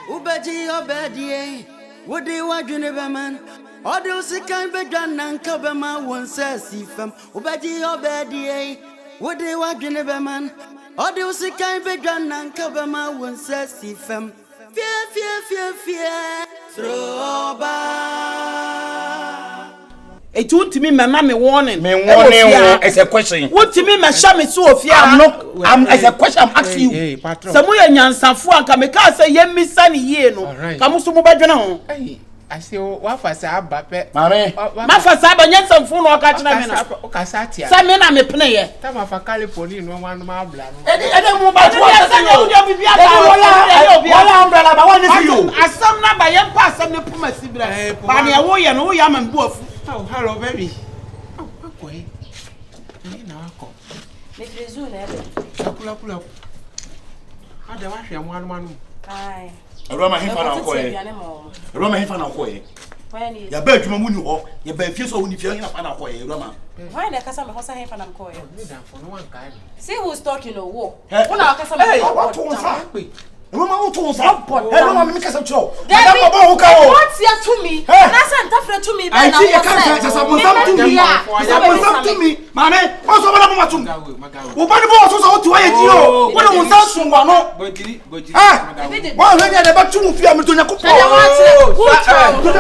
Ubeji obedie, would they want you never man? ODO can be done and cover my one says if Ubeji obedie, would they want you never man? ODO can be done and cover my one says if fear. It won't to me, my mammy warning. Me warning is a question. What to me, my shame is so fear. I'm as a question I'm asking you. Somewhere in Sanfua can make us say, Ye Miss Sunny Yeno. Come to Mobile. I say, what for Sabba, Mammy? Mafa Saba, yes, some phone or catch them. Casatia. Some men are a player. Time of a California, no one mile blood. I don't move back to umbrella, but what is you? As some number, young pass and the Pumacy, Barney, a warrior, no yam and wolf. Oh, hello, baby. Oh, okay. Make the zoom, pull up. How do I hear one? Aye. Awurama he fa na koye. Awurama he fa na koye. Ya ba adwuma mu ni ho, ya ba fie so woni fie he na fa na koye Awurama. Why the kasa me hosa he fa na koye? See who's talking or wo? Una kasa me what to sa? Awurama wo to sa. Awurama me kasa chiro. Madam baba wo ka wo. What's here to me? Na say ntafre to me I see you can't say some to me. Mame, what's over na mama tum? Wo ba ni bo so so to aye ji o. Wo na wo san sun wa no. Bojiri. Wa we dey ba tu fi am to nyakopo. Wo chao. To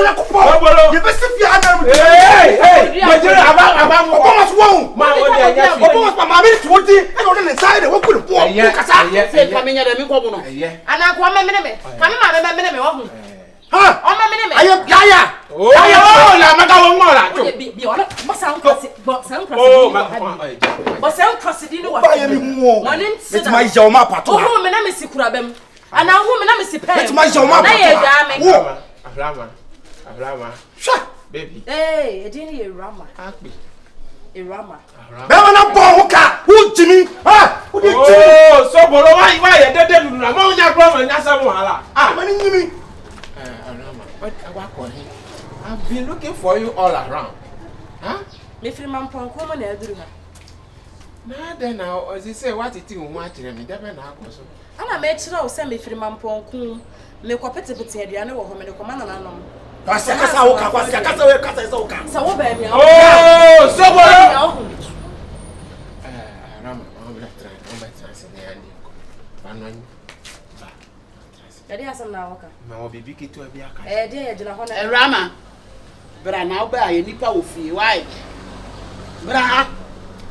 nyakopo. Ye be se fi ana mu. Bojiri aba mo. Ko mas wo. Ma wo dey ya. Ko mas ma mame ti wodi. E no dey inside wo ku po. Kasa. Say, Pamina, the Miko. And I come me. Come me wo. Ha? O ma me. Ayo yaya. Oh, la maka wo ngora. Bi ona mo san kwasi. Bo san kwasi. Oh, Bo san kwasi di ni wa. Ba ye mi hu o. Met ma ja o ma pato. Oh, me na me si kuraba mu. Ana hu me na me si pe. Met ma ja o ma pato. Na ye da me. Abrama. Sha. Baby. Eh, e di ni Awurama. Akpi. Awurama. Be na bo ho ka. Hu jimi. Ha? Hu di jimi. Oh, so bolo why ye dede dunu na mo nya gbo nya sa mo hala. Ah, mani nyimi. Awurama. What awakọ he? I've been looking for you all around. Huh? Me free man ponko mo na aduru ha. Na then now, as you say, what it is, what you mean, never now. Ana me kira o se me free man ponko me ko pete aduane wo ho me ko mana na nom. Kwasi kasa wo ka, kwasi kasa we kasa isa wo ka. Sa wo ba mi. Oh, so bolo. Rama, I'm going to try. I'm going to try. Yadi asam na waka. Ma wo bibi kitu abi aka. Dey ye gina ho na. Awurama. Bra na oba ye nipa wo fie. Why? Bra.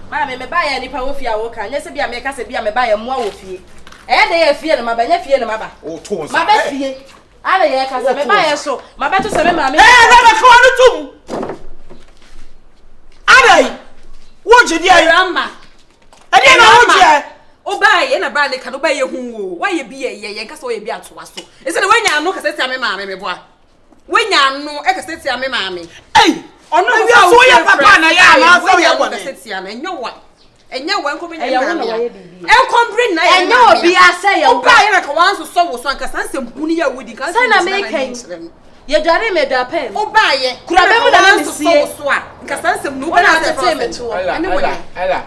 Ma me ba ye nipa wo fie a wo ka. Nya se bia me ka se bia me ba ye mo wo fie. Dey ye fie na ma ba nya fie na ma ba. O to Ma ba fie. Ana ye ka se me ba ye so. Ma ba to se me ma me. Rama ko anu tum. Adai. Wo jidi Awurama. Ade na wo je. Obaye na ba ne ka no ba ye hu wo. Wa ye bi ye nka se wo ye bi atowa so. E se ne wanya anu ka se tia me ma me boa. Wanya anu e ka se tia me ma me. Ei, ono wi so ye papa na ya na so ye ka se tia na enye wa nko bi na enkombri na enye obi ase ye obaye na ka wan so wo so anka sanse mpuni ya wodi kan sai na me kan ye dware me da pen obaye kurabe mu na me sie so a nka sanse mu na te te me to ene wo ala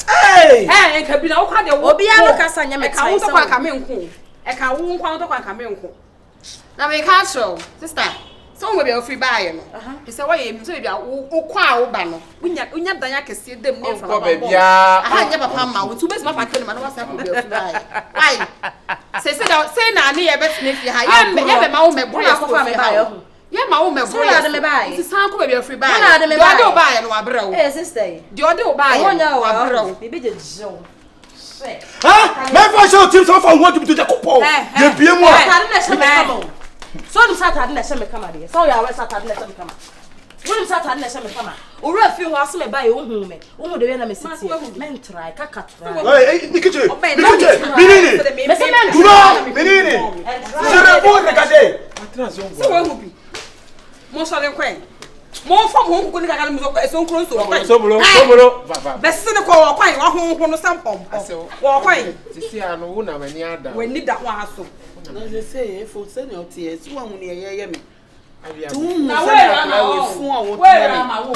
eh enka bi na wo ka de wo obi anu ka sanya me ka wo to kwa ka me nko e ka wo nkwa to kwa ka me nko na me ka so sister so we be free buy no he say why you so be wo kwa wo ba no unya danya kese dem ne fa ba aha nya papa ma wo tu be ma fa ka no ma no wasa ko be free buy why say na ne ye be tene fi ha ye be ma wo me bro ya ko fa me buy ho ye ma wo me bro ya de me buy ti san ko be free buy na de me buy do buy no wa bra wo eh sister di o de wo buy no wa bra wo bibi je jo ha me fa show team so fa wo to be to jakopo ye bie mu a tare na she me kama so ni Saturday na she me kama de so ya we Saturday na she me kama woni Saturday na she me kama owura fi ho ase me buy wo hu de we na me siti men try kaka try Nikiche minini me se men duro minini sere bo regade se wo hu bi mo so le kwen mo fam ho ko ni kaka mo so nkro so bolo be se ne ko wo kwan wa ho no sampom wo kwan sisi anu wo na mani ada we ni da ho aso na je say e fo se ne o tie si wa hu ne ye me tu na mu we se ra na we fun awon we ra ma wo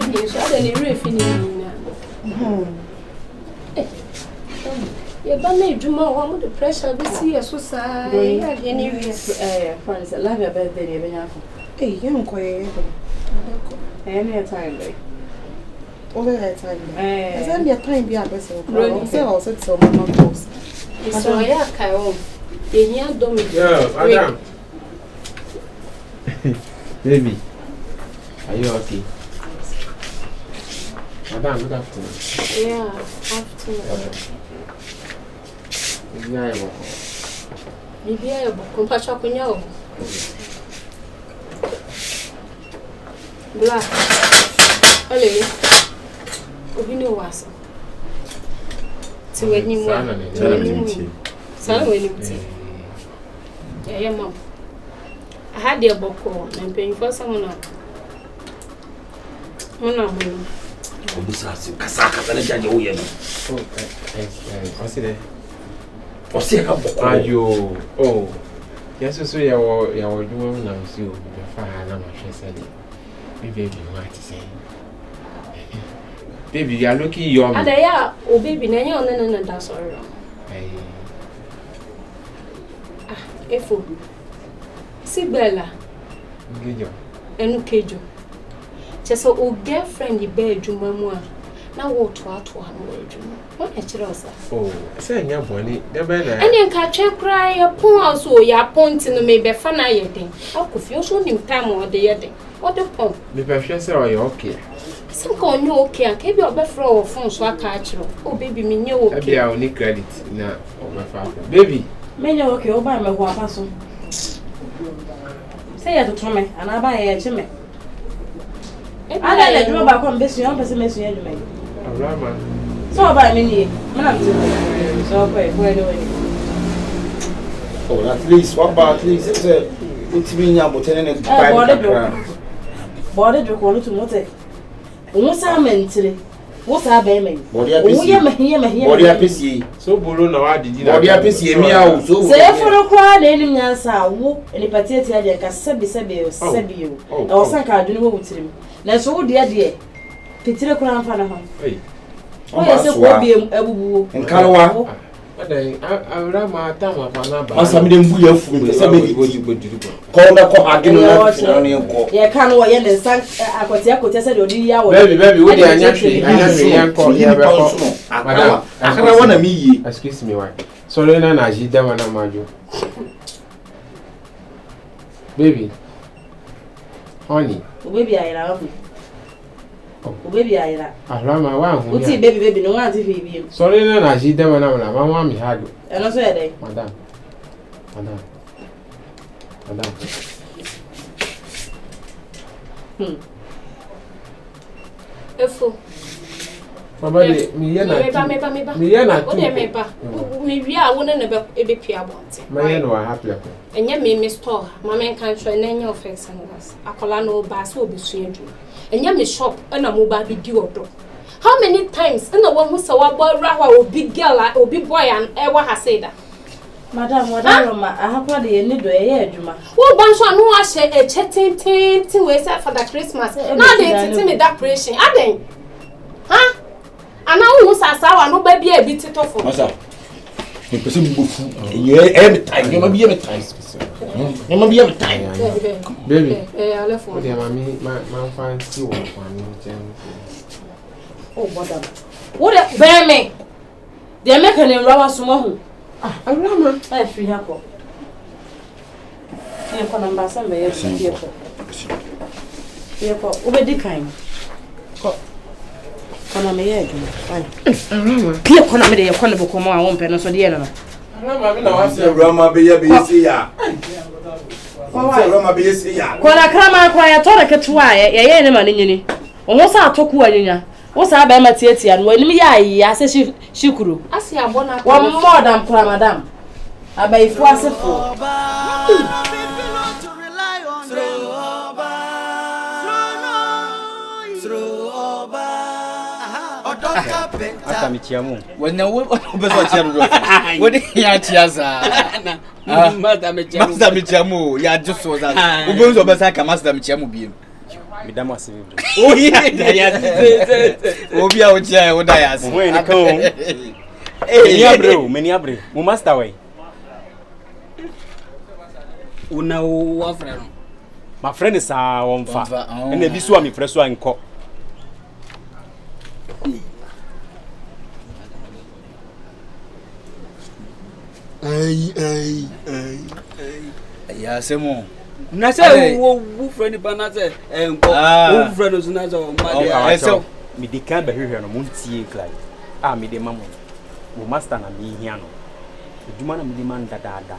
baby, so I don't really feel you're banning tomorrow. The pressure we see so sad. Friends, I love your birthday. Hey, you don't quite. Any time, baby. All that time. Is that your time? Be a person. Say also tell my mom post. So I can't. Yeah, madam. Baby, are you okay? Madam, good afternoon. Yeah, afternoon. Maybe I have a compassion. Black. Ollie, we know what's to any one. Yeah, mom. I had the book and paying for someone else. Kasaka na jaje wo ye no. What's it? What's it about? Ayo. Oh. Yes, so you doing now so you find na ma say baby what to say. Baby, you are looking young. Adaya, oh baby, na you no that sorry. Efo. Sibella. Ngejo. Enu kejo. Cheso o girlfriend di be adwuma mu a na wo to ato ha no adwuma. Won e kire osa. Oh, say nya boni. De be na. Ene nka twe kra ya pon aso o ya ponti no me be fa na ye den. Akofio so nim time o de ye den. O de pon. Me be hwe say o ye okay. Some ko nyo okay an ke bi obefra o phone so aka akiro. Oh baby me nye okay. Abi a oni credit na o be fa. Baby, me nye okay o ba me ho apaso. Say ya to tome ana ba ye che me. Ada le drum ba ko mbesu yon pese mesu ye dwuma. Awurama. So ba me ni. Me na mti. So ko e ko e Oh, at least what about at least it's a nya botene ne buy kakra. Body do ko no to mote. Wo sa mentire. Wo sa ba me. Body apesi. Body apesi. So bolo na wa didi na. Body apesi emi a wo so. Se foro kwa na enim nyansa wo eni patieti ade ka sebi yo. E wo san ka adwene wo wutirim. Na so wo de petire kura mfa na ho. Hey. O ye se ko bi abubuwo. Nkalwa. Adai Awurama tama fa na ba. Masa mi de mbu ya fu se be bodi. Ko na ko agino na fina no enko. Ye kan wo ye ne san akotia se de odi ya wo. Baby, wo de anya hwe yanko ya be ko. Madam, akara wana mi yi. Excuse me, why? Sorry na Ajida wana majo. Baby. Honey. Baby ayira wo. O baby ayira. Awurama wa hu. Uti baby no wa ti fi bi. Sorry na Ajida wana mama mi hado. E no so ye dey. Madam. Efo. Baba de mi ye na. Mi ye na. O de meba. Mi wi a wo na be pia bonte. Ma ye no happy ko. Enye me store, mama enkan tro na enye offense ngas. Akola no ba so obi su edu. Enye me shop na mo ba bi di odo. How many times na wo hu se wa bo ra wa obi girl, obi boy an e wa ha say that. Madam, Roma, I have the end do a juma. What bunch of no share a chatting we say for the Christmas. Now they teach me that pressure. I think. Huh? And now who says I no baby a bit tough. Masa. You person bufu. You every time. You be every time. You be every time. Baby. I left for. Okay, mommy, my fine still one. Oh, madam. What bear me? They make an rubber small. Awurama. I free her. I am going to send me here. Obedi kind. Kona me ye adwuma. Awurama. Pia kona me de ye kona bo komo a won pe no so de no. Awurama me na wa se Awurama be ye se ya. Awurama be ye se ya. Kona krama kwa ya tore ketua ye ne ma ne nyini. Omo sa atoku anyanya. Wo sa ba ma tietia no anim ya yi ase shikuru. Asi abona Wa more than kwa madam. Abaifu asefo. Ata michiamu. Wana wo obeso chiaru do. Wodi ya chiaza. Master michiamu ya juso za. Obeso obesa ka master michiamu biem. Madam Asiedu. Oh yeah. Obi a ochia e wo da ya se. Wo ni kan. Many abre. Mo master way. Una wo friend. My friend is on fa. And e bi so am friend so anko. Ai. Ya se mo. Na say wo friend ba na say enko. Wo friend so na say o ma dey. So me dey kan be hwehwe no mo ntie klai. Me dey mamo. Wo master na me hia no. Eduma na me dey man dada.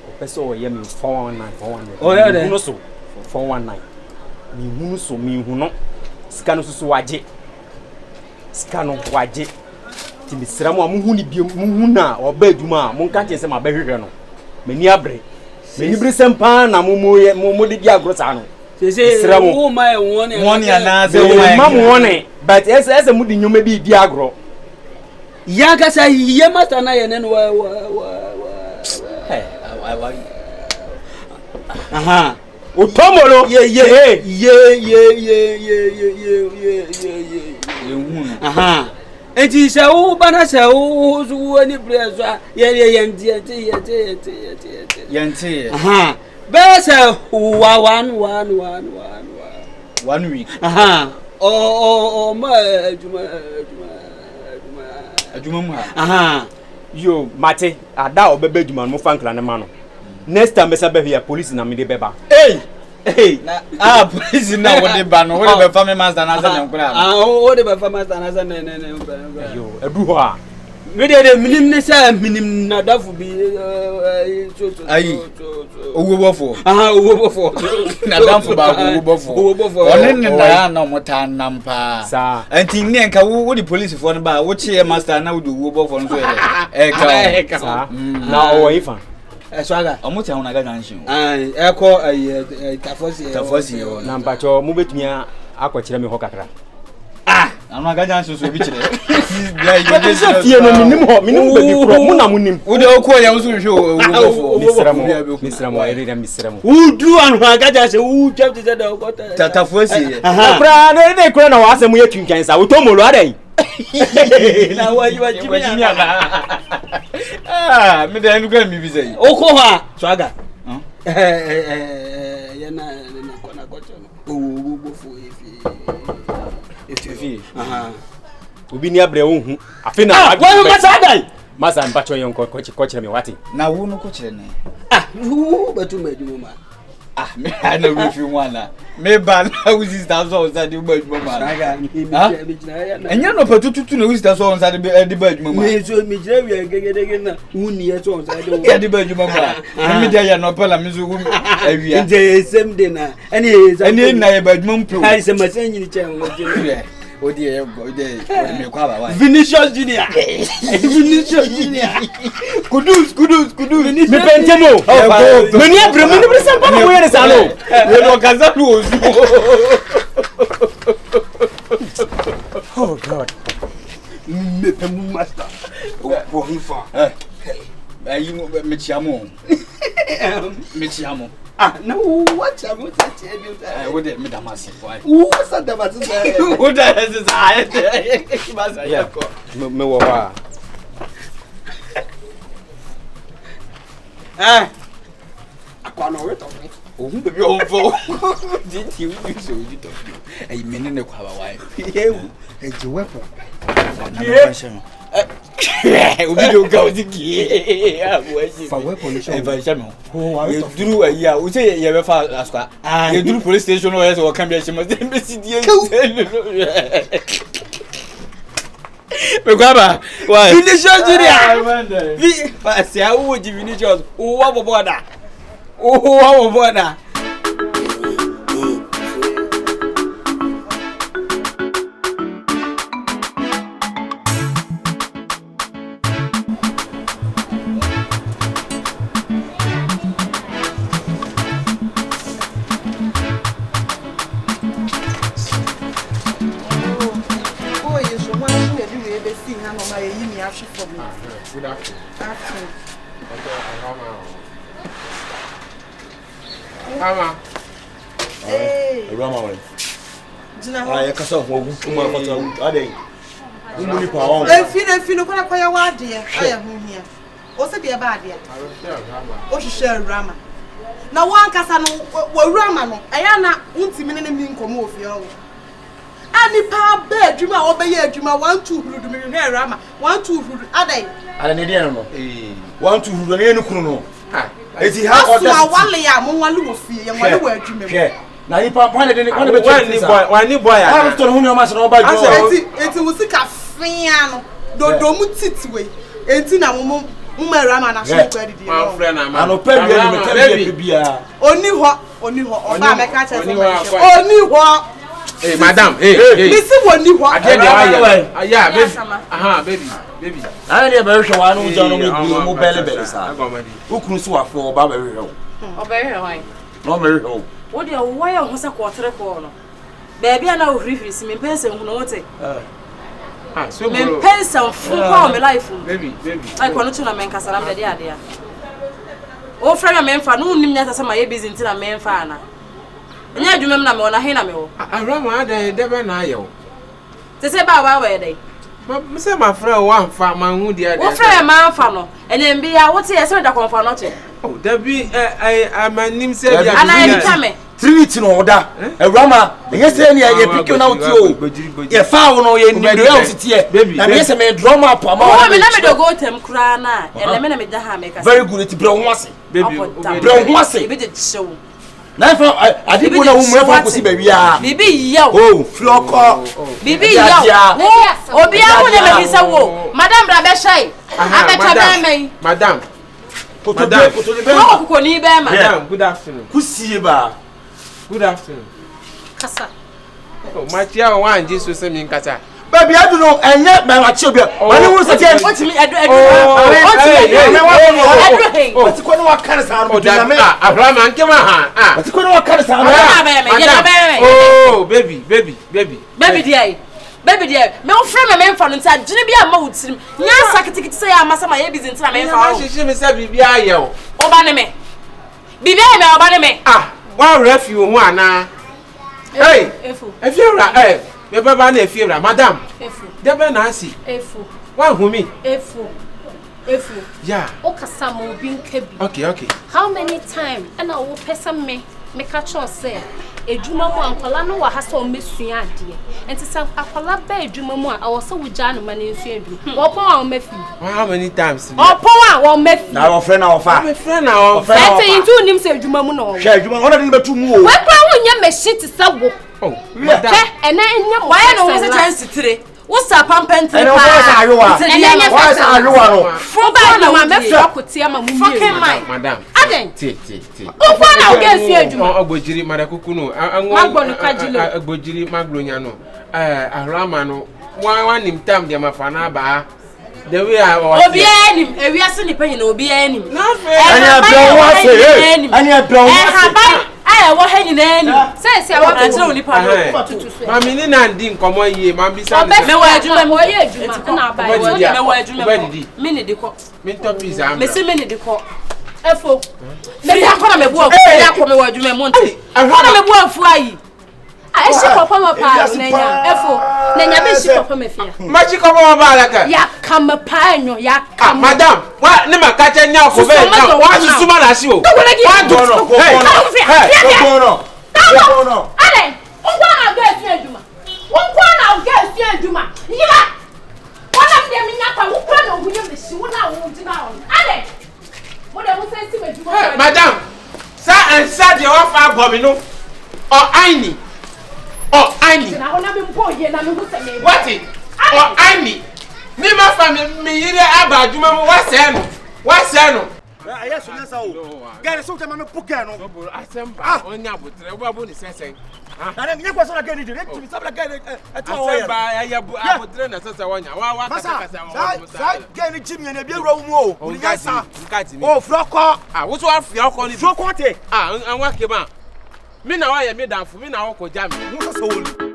O peso o ye me 419. Oh yeah there. No so 419. Me hu no. Sika no so waje. Sika no waje. Ti me sra mo amu hu ni biem mu hu na oba eduma mo nka kye se ma be hwehwe no. Mani abre. Mani bre sempa na mo de dia agro sa no. Say wo ma e won ana se wo ma mo won but ese mu di nyoma bi di agro. Ya ka say ye master na ye ne wa aha otomolo ye aha enti se wo bana se wo ni brezo ye yenti aha be se 1 week aha o ma ajuma mu ha aha yo mate ada obebe aduma no fankla ne ma no next time be be here police na me de beba na police na wo de ba no wo de be fa me master na za ne nkura wo de be fa master na za ne yo edu ho a me de minim ne sa minim na dafu bi ayi owo bofo owo bofo na dafu ba owo bofo one ne na na mota nampa sa anti ne nka wo di police fo no ba wo che master na wo di owo bofo no so ka sa na o ifa saga omuti ahuna ga ganshin eko tafosi na mpacho mu betumi akọkire me ho kakra ahuna ga ganshin so bi kire ya so fie no minim be bi pro mu na munim wo de okọ ya so hwe owo misramo erira misramo udu ahuna ga ganshin u chapter da okota tafosi akra ne kura na wa asemu ye twinkan sa wo tomolo adai na wa jimi me de enu kwa mi bi sei oko ha saga ya na kona gocho no owo bofo efi obi ni abre wo hu afi na wa masadai masa mpacho yon ko kire me wati na wo no ko kire ne batu medimo ma me ana we fi wana me ba na wo sister so on sade ba adwuma ma saga enya no patututu na wo sister so on sade ba adwuma ma me so me jira wi gegedege na uni ye so on sade ya de ba adwuma ma me dia ya no pala me so awia nje sem de na eni na ye ba adwuma pro ai se masen nyini che wo je odi e odi me kwa ba wa Vinicius Junior kudus me pentemo meni abre meni bre sampa na wo yere sa no we no kaza lu ozu oh god me pemu master wo hifa ayi me chiamo na what am I saying you wo de me damasi why sa damasi wo da sa basa ya ko me wo wa akwa no we to ohun bebi ohun fo di ti wi so di to ayi me ne kwa ba why eji weapon obi do ga odi ki abuaji fa weapon show e shame ye duru ayi a o se ye be fa aska ye duru police station o ye so kan bi shame dem be si die me kwaba why Vinicius Junior vi fa se a wo ji Vinicius o wa boboda good afternoon Mama Awurama we. Jina ho. Ah, kasa ho gu kuma fata wu. Adai. Umu Nipa wa. Efi no kwana kwaya wa de aya ho hia. O se de ba de. O hihye Awurama. Na wan kasa no Awurama no eya na untimi ne mi nkomo ofie o. Ani pa be adwuma obeye adwuma 1 2 hurudu mi ne Awurama 1 2 hurudu adai. Ala ne de no. 1 2 hurudu ne enu kunu no. Eti ha order. So wale ya mo wale wo fie ye wale wo adwuma mu. Na Nipa pane de ne kwa be wani boy ya. Ah, to no hu ma se no ba jo. Eti wo sika fia no. Dodo mu titwe. Enti na mo Awurama na so kwa didi. Ma friend na ma. Ano pe bia ni metem bia. Oni ho oba meka che se. Oni ho. Hey madam, hey. Misi woni ho. Ade de wa ya baby. Aha baby. Ana de ba hwe wa no jo no mo bele sa. Ukunu so wa fo oba ba hwe ho. Oba hwe ho. No me hwe ho. Wo de wo ya ho se ko tere ko no. Ba bia na wo hwehwiri si me pense hu no wote. So me pense fu ko me life. Baby. Ai ko no tuna men kasara me de ade ya. O fra me mfa no nim nya sasa ma ye busy ntina me mfa ana. Nya adwuma na me wona he na me wo. Awurama ade de be na ayo. Te se ba we dey. Me say my friend wan fa man hu dia de. Wo fra man fa no. Ene mbi ya wote ye se da konfa no che. Oh, there be amanim say dia. Ana ye tame. Trinity no oda. Awurama, enye se ne ye pick na uti o. Ye fa wo no ye ni do ya utitie. Na me se me drama pa ma. Oh, me na me do go tem kura na. Ene me na me da ha me ka. Very good, it bre ho ase. Baby, bre ho ase. Be de show. Na fa adibo na wo mu fa kosi ba wi Bibi yaw. Oh, floko. Bibi yaw. Obi a wo na me bisa wo. Madam bra be shai. Abecha be me. Madam. Madam. Ko ko ni be ma. Madam, good afternoon. Kusie ba. Good afternoon. Kasa. Oh, machia wan Jesus se mi nkasa. Baby, I don't know, and yet, man, I chill. When you was again, what to me, I do. What's the corner of Canada? Awurama nke ma ha. What's the corner of Canada? Oh, baby. Baby dear. Me o frame me mfa no nti agene bi ama wotirim. Nya sakitikiti say amasa ma ye busy nti na me mfa Ma hihye me say bibia aye o. Oba ne me. Bibia me oba ne me. Wa refi ho ana. Hey. Efu. Efiura me baba na efiura madam. Efu. Debe na asi. Efu. Wa hu mi. Efu. Yeah. Okasa mo bi nkebi. Okay. How many time and I will person me catch on say ejuma mu ankwala no wa ha so mesua ade enti say akwala ba ejuma mu a wo so wugya no ma na nsua du wo pon a wo mafi How many times? wo pon a wo mafi na wo friend na wo fa my friend na wo fa enti intu nim say ejuma mu no wo hwe ejuma wona de betu mu o we kwa wo nya machine ti say wo madam ena nya mo why no we chance tire what's a pampent and what's ayowa what's ayowa no from ba na ma mafi akotia ma mu mi madam aden ti o kwa na wo ga nsua ejuma ogbojiri madakuku no magbo no kajilo ogbojiri maglonya no Awurama no wan nim tam de mafana ba the way obi anim ewiase ni panyin obi anim na fe anya bro wa say anya bro wa say aya wo hanyi na anim say wa antre oni pa no ma mi ni na ndi nkomo yie ma bi sa me wa adwuma mo ye adwuma na ba me wa adwuma me ni de ko me top is am me se me ni de ko efo me ya ko na me bu afu ya ko me wa adwuma mo nti ko na me bu afu ayi a shi papa ma pa nenya efo nenya be shi papa ma fia ma chi ko ma ba la ka ya kama pa enyo ya kama madam wa ne ma ka che nya ko be na wa susu ma na si o wa do no ko no ale ngwa na ga esi aduma ngwa na ga esi aduma yira wala mde mi nyaka wo kwa na ohunye me si wo na wo di na on ale mo de mo se si me duma madam sa and sa de wa fa gbo mi no o aini na ona me mpo ye na me hu se me what it o aini ni ma fa mi yire aba aduma mo wa se no aya so nsa o gare so tema me puka no asemba onya botre wo abo ni sesen na ne kwa so na gari direct mi sabla gari eto o ya ya abotre na sesen wonya wa kasa sa gari jimi na bi ewura mu o ni yasa nkati mi o froko wo so afia ko ni froko te anwa ke ma mi na wa ye mi danfo mi na wo ko jam wo so wo